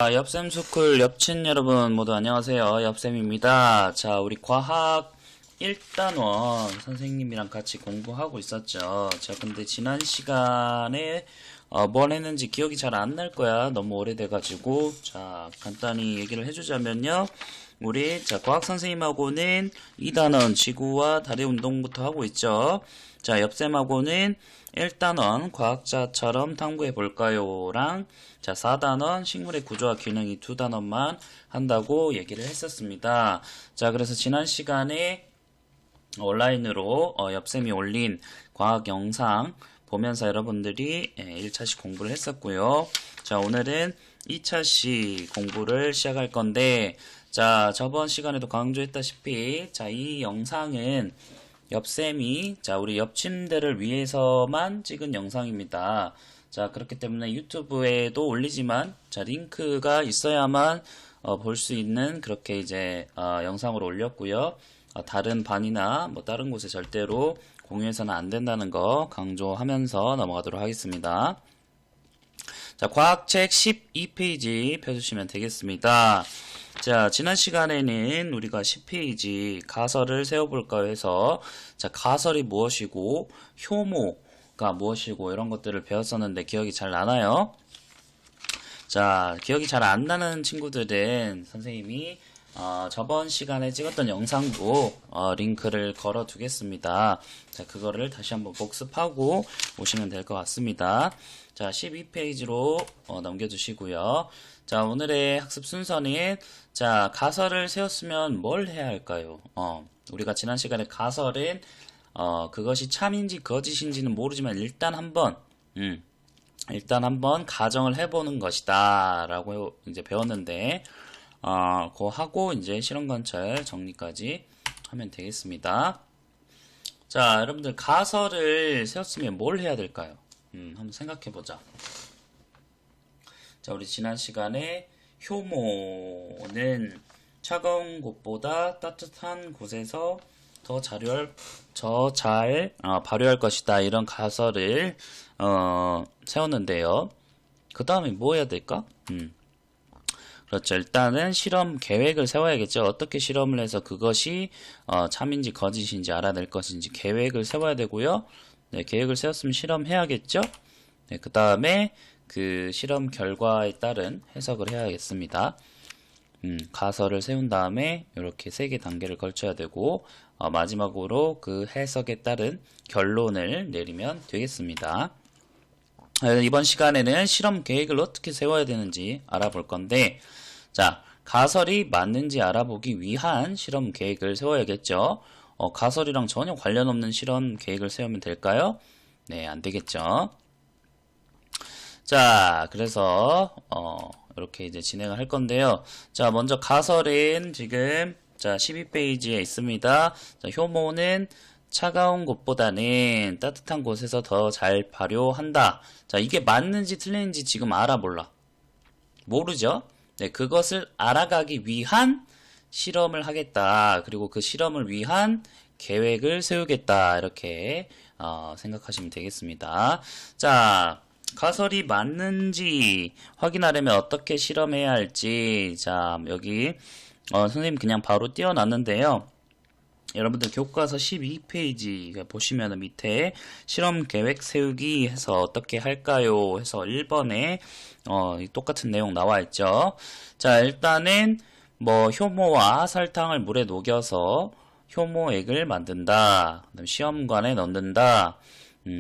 엽쌤스쿨 엽친 여러분 모두 안녕하세요. 엽쌤입니다. 자, 우리 과학 1단원 선생님이랑 같이 공부하고 있었죠. 자, 근데 지난 시간에 뭘 했는지 기억이 잘 안 날 거야. 너무 오래돼가지고. 자, 간단히 얘기를 해주자면요. 우리 과학 선생님하고는 2단원 지구와 달의 운동부터 하고 있죠. 자, 엽쌤하고는 1단원 과학자처럼 탐구해 볼까요랑 4단원 식물의 구조와 기능이 2단원만 한다고 얘기를 했었습니다. 자, 그래서 지난 시간에 온라인으로 엽쌤이 올린 과학 영상 보면서 여러분들이 1차시 공부를 했었고요. 자, 오늘은 2차시 공부를 시작할 건데, 자, 저번 시간에도 강조했다시피, 이 영상은 엽쌤이, 우리 엽침대를 위해서만 찍은 영상입니다. 자, 그렇기 때문에 유튜브에도 올리지만, 링크가 있어야만, 볼 수 있는, 그렇게 영상으로 올렸고요. 다른 반이나 다른 곳에 절대로 공유해서는 안 된다는 거 강조하면서 넘어가도록 하겠습니다. 자, 과학책 12페이지 펴주시면 되겠습니다. 자, 지난 시간에는 우리가 10페이지 가설을 세워볼까 해서, 가설이 무엇이고, 효모가 무엇이고, 이런 것들을 배웠었는데 기억이 잘 나나요? 자, 기억이 잘 안 나는 친구들은 선생님이 저번 시간에 찍었던 영상도 링크를 걸어 두겠습니다. 자, 그거를 다시 한번 복습하고 오시면 될 것 같습니다. 자, 12페이지로 넘겨주시고요. 자, 오늘의 학습 순서는 가설을 세웠으면 뭘 해야 할까요? 우리가 지난 시간에 가설은 그것이 참인지 거짓인지는 모르지만 일단 한번 가정을 해보는 것이다 라고 배웠는데 그거 하고 실험 관찰 정리까지 하면 되겠습니다. 자, 여러분들 가설을 세웠으면 뭘 해야 될까요? 한번 생각해 보자. 자, 우리 지난 시간에 효모는 차가운 곳보다 따뜻한 곳에서 더 잘 발효할 것이다. 이런 가설을 세웠는데요. 그 다음에 뭐 해야 될까? 그렇죠. 일단은 실험 계획을 세워야겠죠. 어떻게 실험을 해서 그것이 참인지 거짓인지 알아낼 것인지 계획을 세워야 되고요. 네, 계획을 세웠으면 실험해야겠죠. 네, 그 다음에 그 실험 결과에 따른 해석을 해야겠습니다. 가설을 세운 다음에 이렇게 3개 단계를 걸쳐야 되고 마지막으로 그 해석에 따른 결론을 내리면 되겠습니다. 이번 시간에는 실험 계획을 어떻게 세워야 되는지 알아볼 건데, 자, 가설이 맞는지 알아보기 위한 실험 계획을 세워야겠죠. 가설이랑 전혀 관련 없는 실험 계획을 세우면 될까요? 네, 안 되겠죠. 자, 그래서 이렇게 진행을 할 건데요. 자, 먼저 가설은 지금 12페이지에 있습니다. 자, 효모는 차가운 곳보다는 따뜻한 곳에서 더 잘 발효한다. 자, 이게 맞는지 틀리는지 지금 알아 몰라? 모르죠? 네, 그것을 알아가기 위한 실험을 하겠다. 그리고 그 실험을 위한 계획을 세우겠다. 이렇게 생각하시면 되겠습니다. 자, 가설이 맞는지 확인하려면 어떻게 실험해야 할지, 자, 여기 선생님 그냥 바로 띄워놨는데요. 여러분들 교과서 12페이지 보시면 밑에 실험 계획 세우기 해서 어떻게 할까요? 해서 1번에 똑같은 내용 나와 있죠. 자, 일단은 효모와 설탕을 물에 녹여서 효모액을 만든다. 그다음 시험관에 넣는다.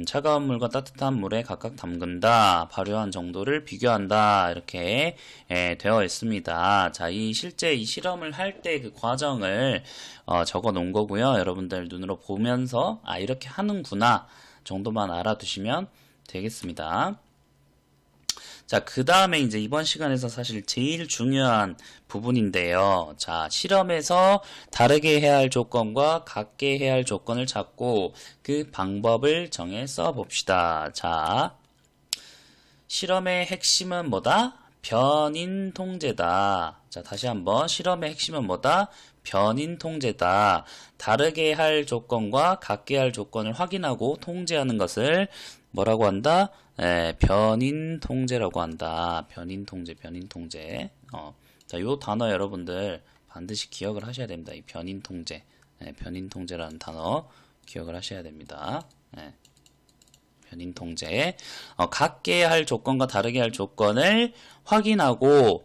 차가운 물과 따뜻한 물에 각각 담근다. 발효한 정도를 비교한다. 이렇게 되어 있습니다. 자, 실제 이 실험을 할 때 그 과정을 적어 놓은 거고요. 여러분들 눈으로 보면서 이렇게 하는구나 정도만 알아두시면 되겠습니다. 자, 그 다음에 이번 시간에서 사실 제일 중요한 부분인데요. 자, 실험에서 다르게 해야 할 조건과 같게 해야 할 조건을 찾고 그 방법을 정해 써봅시다. 자, 실험의 핵심은 뭐다? 변인 통제다. 자, 다시 한번 실험의 핵심은 뭐다? 변인 통제다. 다르게 할 조건과 같게 할 조건을 확인하고 통제하는 것을 뭐라고 한다? 변인 통제라고 한다. 변인 통제, 변인 통제. 자, 요 단어 여러분들 반드시 기억을 하셔야 됩니다. 이 변인 통제. 변인 통제라는 단어 기억을 하셔야 됩니다. 변인 통제. 같게 할 조건과 다르게 할 조건을 확인하고,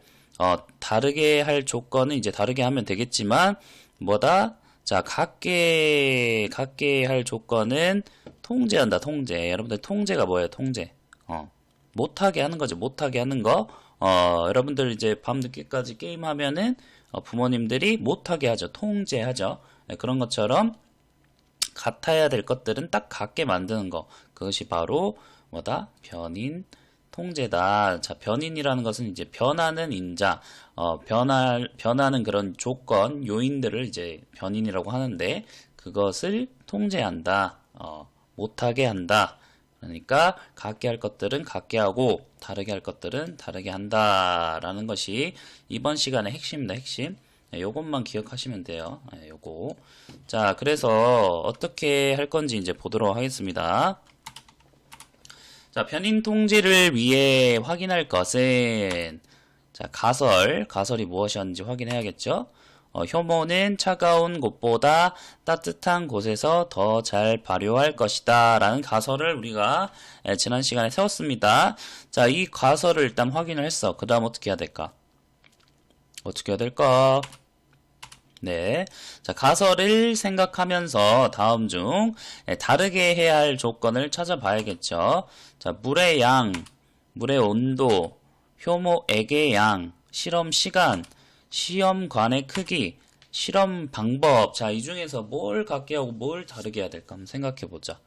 다르게 할 조건은 이제 다르게 하면 되겠지만, 뭐다? 자, 같게 할 조건은 통제한다, 통제. 여러분들 통제가 뭐예요, 통제? 못하게 하는 거죠, 못하게 하는 거. 여러분들 이제 밤늦게까지 게임하면은, 부모님들이 못하게 하죠, 통제하죠. 그런 것처럼, 같아야 될 것들은 딱 같게 만드는 거. 그것이 바로 뭐다? 변인 통제다. 자, 변인이라는 것은 이제 변하는 인자, 변하는 그런 조건, 요인들을 이제 변인이라고 하는데, 그것을 통제한다. 못하게 한다. 그러니까, 같게 할 것들은 같게 하고, 다르게 할 것들은 다르게 한다. 라는 것이 이번 시간의 핵심입니다, 핵심. 요것만 기억하시면 돼요. 요거. 자, 그래서 어떻게 할 건지 이제 보도록 하겠습니다. 자, 변인 통제를 위해 확인할 것은, 자, 가설이 무엇이었는지 확인해야겠죠? 효모는 차가운 곳보다 따뜻한 곳에서 더 잘 발효할 것이다. 라는 가설을 우리가 지난 시간에 세웠습니다. 자, 이 가설을 일단 확인을 했어. 그 다음 어떻게 해야 될까? 어떻게 해야 될까? 네. 자, 가설을 생각하면서 다음 중 다르게 해야 할 조건을 찾아봐야겠죠. 자, 물의 양, 물의 온도, 효모액의 양, 실험 시간, 시험관의 크기, 실험 방법. 자, 이 중에서 뭘 같게 하고 뭘 다르게 해야 될까 한번 생각해 보자.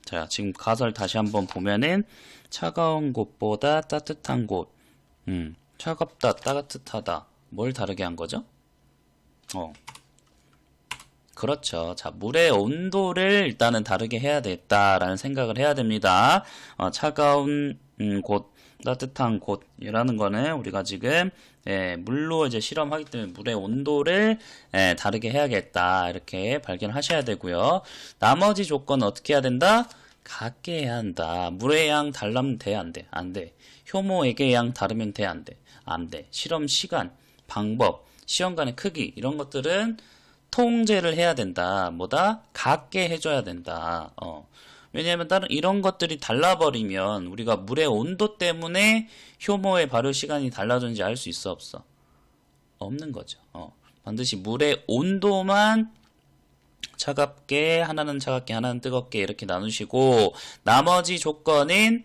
자, 지금 가설 다시 한번 보면은 차가운 곳보다 따뜻한 곳. 차갑다, 따뜻하다. 뭘 다르게 한 거죠? 그렇죠. 자, 물의 온도를 일단은 다르게 해야 되겠다라는 생각을 해야 됩니다. 차가운 곳, 따뜻한 곳이라는 거는 우리가 지금 물로 이제 실험하기 때문에 물의 온도를 다르게 해야겠다 이렇게 발견하셔야 되고요. 나머지 조건은 어떻게 해야 된다? 같게 해야 한다. 물의 양 달라면 돼, 안 돼? 안 돼. 효모액의 양 다르면 돼, 안 돼? 안 돼. 실험 시간, 방법, 시험관의 크기 이런 것들은 통제를 해야 된다. 뭐다? 같게 해줘야 된다. 왜냐하면 다른 이런 것들이 달라버리면 우리가 물의 온도 때문에 효모의 발효 시간이 달라졌는지 알 수 있어 없어? 없는 거죠. 반드시 물의 온도만 차갑게 하나는 차갑게 하나는 뜨겁게 이렇게 나누시고 나머지 조건은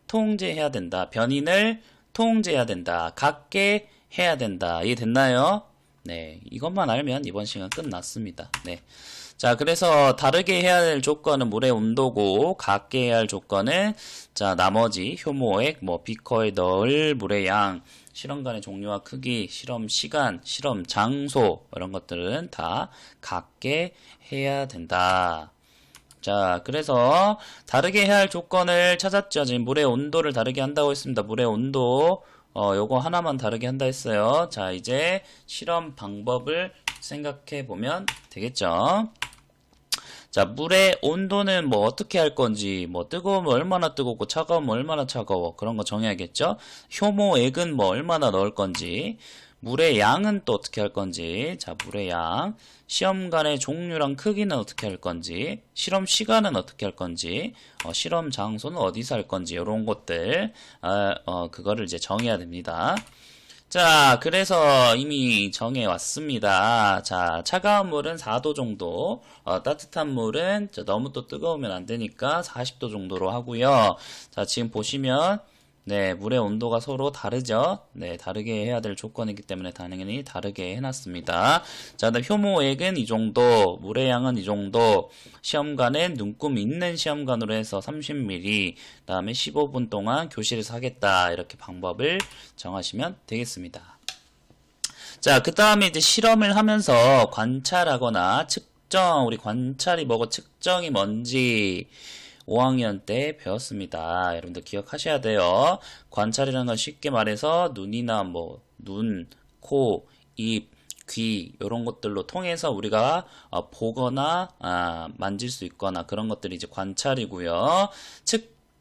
통제해야 된다. 변인을 통제해야 된다. 같게 해야 된다. 이해됐나요? 네, 이것만 알면 이번 시간 끝났습니다. 네. 자, 그래서 다르게 해야 할 조건은 물의 온도고, 같게 해야 할 조건은, 자, 나머지 효모액, 비커에 넣을 물의 양, 실험관의 종류와 크기, 실험 시간, 실험 장소, 이런 것들은 다 같게 해야 된다. 자, 그래서 다르게 해야 할 조건을 찾았죠. 지금 물의 온도를 다르게 한다고 했습니다. 물의 온도, 요거 하나만 다르게 한다 했어요. 자, 이제 실험 방법을 생각해 보면 되겠죠. 자, 물의 온도는 어떻게 할 건지, 뜨거우면 얼마나 뜨겁고, 차가우면 얼마나 차가워. 그런 거 정해야겠죠. 효모액은 얼마나 넣을 건지, 물의 양은 또 어떻게 할 건지, 자, 물의 양, 시험관의 종류랑 크기는 어떻게 할 건지, 실험 시간은 어떻게 할 건지, 실험 장소는 어디서 할 건지, 이런 것들, 그거를 이제 정해야 됩니다. 자, 그래서 이미 정해왔습니다. 자, 차가운 물은 4도 정도, 따뜻한 물은 너무 또 뜨거우면 안 되니까 40도 정도로 하고요. 자, 지금 보시면, 네, 물의 온도가 서로 다르죠? 네, 다르게 해야 될 조건이기 때문에 당연히 다르게 해놨습니다. 자, 그다음 효모액은 이 정도, 물의 양은 이 정도, 시험관은 눈금 있는 시험관으로 해서 30ml, 그 다음에 15분 동안 교실에서 하겠다. 이렇게 방법을 정하시면 되겠습니다. 자, 그 다음에 이제 실험을 하면서 관찰하거나 측정, 우리 관찰이 뭐고 측정이 뭔지, 5학년 때 배웠습니다. 여러분들 기억하셔야 돼요. 관찰이라는 건 쉽게 말해서 눈이나 눈, 코, 입, 귀 이런 것들로 통해서 우리가 보거나 만질 수 있거나 그런 것들이 이제 관찰이고요.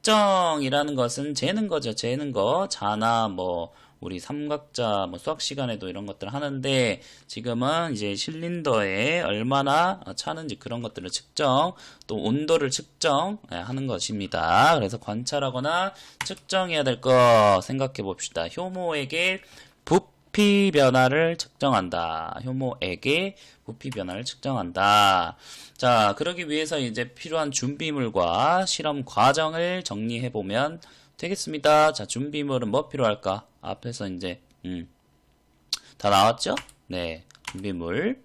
측정이라는 것은 재는 거죠. 재는 거. 자나 뭐 우리 삼각자 뭐 수학 시간에도 이런 것들 하는데 지금은 이제 실린더에 얼마나 차는지 그런 것들을 측정, 또 온도를 측정 하는 것입니다. 그래서 관찰하거나 측정해야 될 거 생각해 봅시다. 효모에게 부피 변화를 측정한다. 효모에게 부피 변화를 측정한다. 자, 그러기 위해서 이제 필요한 준비물과 실험 과정을 정리해 보면 되겠습니다. 자, 준비물은 뭐 필요할까? 앞에서 이제 다 나왔죠? 네, 준비물.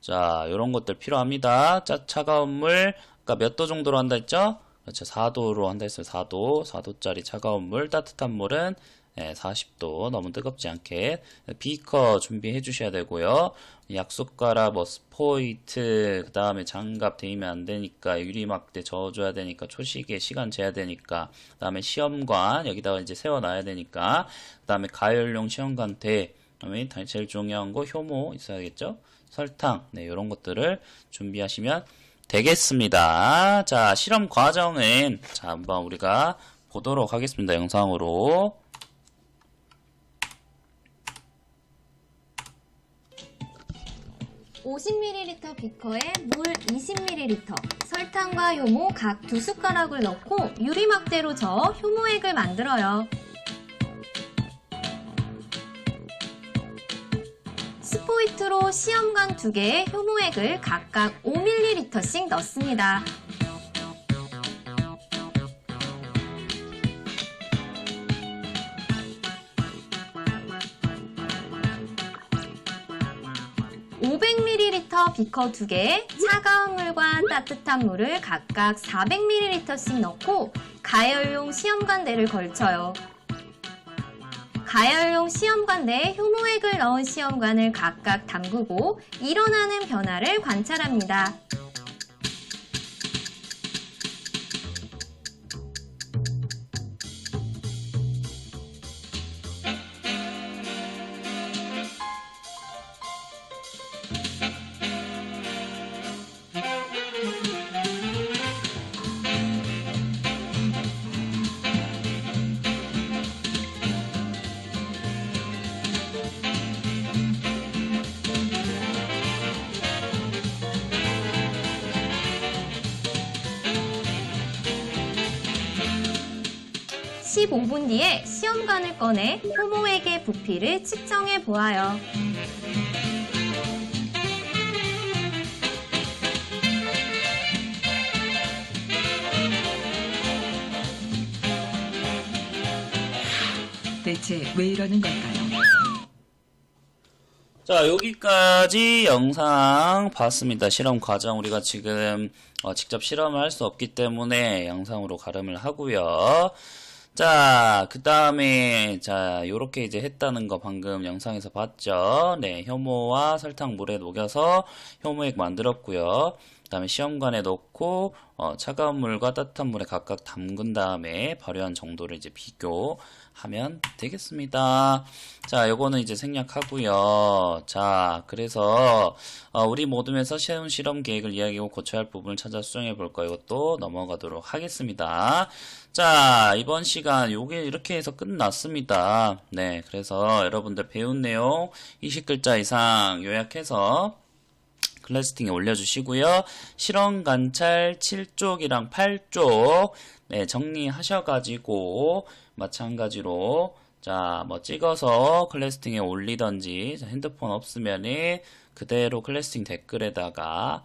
자, 요런 것들 필요합니다. 자, 차가운 물 아까 몇 도 정도로 한다 했죠? 그렇죠. 4도로 한다 했어요. 4도짜리 차가운 물. 따뜻한 물은 40도, 너무 뜨겁지 않게. 비커 준비해 주셔야 되고요. 약숟가락, 뭐 스포이트, 그 다음에 장갑 대이면 안 되니까, 유리막대 저어줘야 되니까, 초시계 시간 재야 되니까, 그 다음에 시험관 여기다가 이제 세워놔야 되니까, 그 다음에 가열용 시험관 대, 그 다음에 제일 중요한 거 효모 있어야겠죠? 설탕, 네, 이런 것들을 준비하시면 되겠습니다. 자, 실험 과정은 자, 한번 우리가 보도록 하겠습니다. 영상으로. 50ml 비커에 물 20ml, 설탕과 효모 각 2숟가락을 넣고 유리막대로 저어 효모액을 만들어요. 스포이트로 시험관 2개에 효모액을 각각 5ml씩 넣습니다. (500ml) 비커 2개에 차가운 물과 따뜻한 물을 각각 400ml씩 넣고 가열용 시험관대를 걸쳐요. 가열용 시험관대에 효모액을 넣은 시험관을 각각 담그고 일어나는 변화를 관찰합니다. (15분) 뒤에 시험관을 꺼내 효모액의 부피를 측정해 보아요. 대체 왜 이러는 걸까요? 자, 여기까지 영상 봤습니다. 실험 과정 우리가 지금 직접 실험을 할 수 없기 때문에 영상으로 가름을 하고요. 자, 그 다음에 자, 요렇게 이제 했다는 거 방금 영상에서 봤죠. 네, 효모와 설탕 물에 녹여서 효모액 만들었고요. 그 다음에 시험관에 넣고 차가운 물과 따뜻한 물에 각각 담근 다음에 발효한 정도를 이제 비교하면 되겠습니다. 자, 요거는 이제 생략하고요. 자, 그래서 우리 모둠에서 세운 실험 계획을 이야기하고 고쳐야 할 부분을 찾아 수정해 볼 거예요. 이것도 넘어가도록 하겠습니다. 자, 이번 시간 요게 이렇게 해서 끝났습니다. 네, 그래서 여러분들 배운 내용 20글자 이상 요약해서 클래스팅에 올려주시고요. 실험 관찰 7쪽이랑 8쪽 네, 정리하셔가지고 마찬가지로 자, 뭐 찍어서 클래스팅에 올리던지 핸드폰 없으면은 그대로 클래스팅 댓글에다가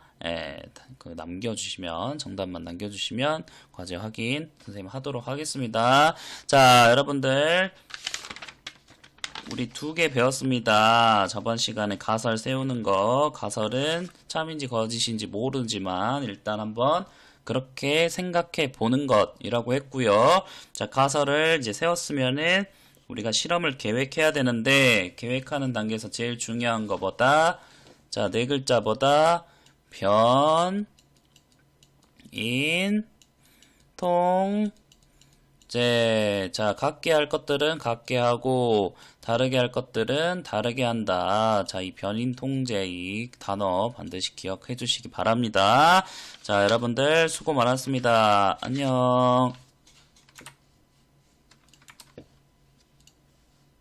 남겨주시면 정답만 남겨주시면 과제 확인 선생님 하도록 하겠습니다. 자, 여러분들 우리 2개 배웠습니다. 저번 시간에 가설 세우는 거. 가설은 참인지 거짓인지 모르지만 일단 한번 그렇게 생각해 보는 것이라고 했고요. 자, 가설을 이제 세웠으면은 우리가 실험을 계획해야 되는데 계획하는 단계에서 제일 중요한 거보다 자, 4글자보다 변, 인, 통, 자, 같게 할 것들은 같게 하고, 다르게 할 것들은 다르게 한다. 자, 이 변인 통제, 이 단어 반드시 기억해 주시기 바랍니다. 자, 여러분들 수고 많았습니다. 안녕.